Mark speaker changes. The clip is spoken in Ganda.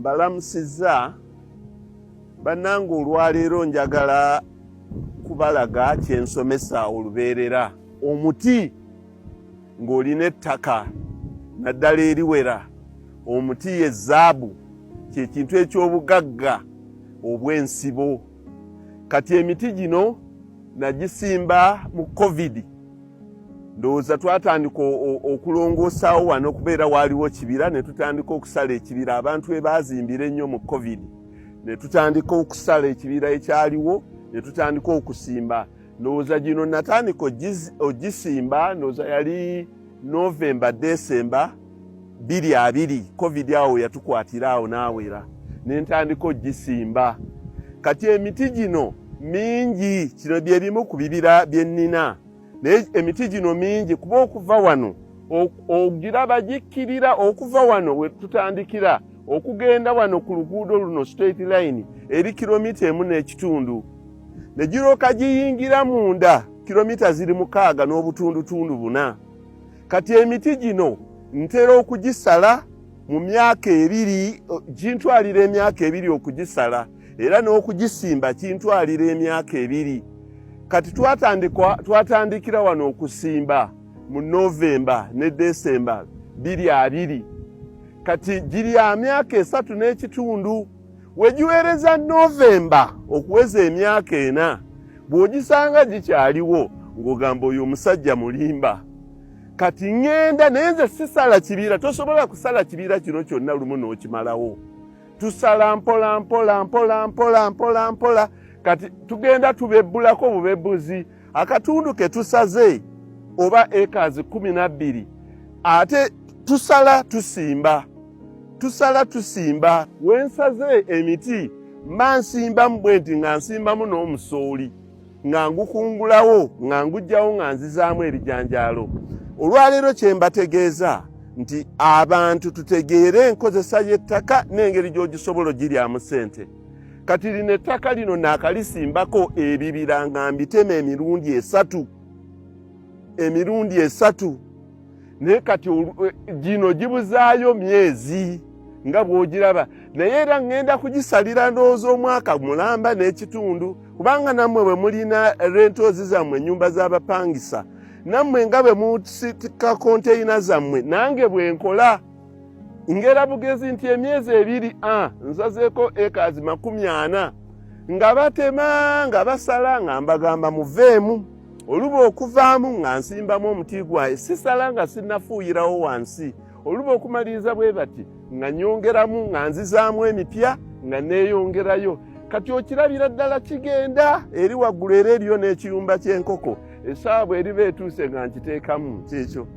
Speaker 1: Mbalamusiza bannange olwaleero njagala kubalaga kyensomesa olubeerera. Omuti ng'olina ettaka naddala eriwera, omuti ye zaabu, kye kintu eky'obugagga obw'ensibo. Kati emiti gino nagisimba mu COVID. Ndowooza twatandika okulongoosaawo wano okubeera waaliwo kibira ne tutandika okusala ekibira. Abantu we baazimbira ennyo mu COVID. Ne tutandika okusala ekibira ekyaliwo, ne tutandika okusimba. Ndowooza gino natandika ogisimba, ndowooza yali November, December 2020. COVID awo yatukwatira awo n'awera. Ne ntandika ogisimba. Kati emiti gino mingi, kino bye bimu ku bibira bye nnina. Naye emiti gino mingi kuba okuva wano ogiraba gikkirira okuva wano we tutandikira okugenda wano ku luguudo luno straight line eri kilomita 1.5. Ne girooka giyingira munda kilomita ziri 6 n'obutundutundu 4. Kati emiti gino ntera okugisala mu myaka 2, gintwalira emyaka 2 okugisala, era n'okugisimba kintwalira emyaka 2. Kati twatandikira wano okusimba mu November ne December 2020. Kati giri ya myaka 3.5. Wegiwereza November okuweza emyaka 4, bw'ogisanga gikyaliwo ng'ogamba oyo omusajja mulimba. Kati ngenda nenze sisala kibira, tosobola kusala kibira kino kyonna lumu n'okimalawo. Tusala mpola mpola mpola mpola mpola mpola. Kati tugenda tubebbulako bubebbuzi. Akatundu ke tusaze oba acres 12, ate tusala tusimba. Tusala tusimba. Wensaze emiti mansimba mbwenti nga nsimbamu n'omusooli, nga ngukungulawo, nga ngujjawo, nga nzizaamu ebijanjaalo. Olwaleero kye mbategeeza nti abantu tutegeere enkozesa y'ettaka n'engeri gy'ogisobola ogiryamu ssente. Kati lino ettaka lino naakalisimbako ebibira nga mbitema emirundi 3. Emirundi 3. Naye kati gino gibuzaayo myezi nga bw'ogiraba. Naye era ngenda kugisalira ndowooza omwaka mulamba n'ekitundu, kubanga nammwe bwe mulina rentals zammwe, ennyumba z'abapangisa, nammwe nga bwe musitika konteyina zammwe, nange bwe nkola ngera bugezi nti emyezi 2 nsazeeko acres 40, nga batema nga basala nga mbagamba muveemu. Oluba okuvaamu nga nsimbamu omuti gwaye, sisala nga sinnafuuyirawo wansi. Oluba okumaliriza bwe bati nga nyongeramu, nga nzizaamu emipya, nga neeyongerayo. Kati okirabira ddala kigenda eri waggulu, era eriyo n'ekiyumba ky'enkoko. Essaawa eriba etuuse nga nkiteekamu kyekyo.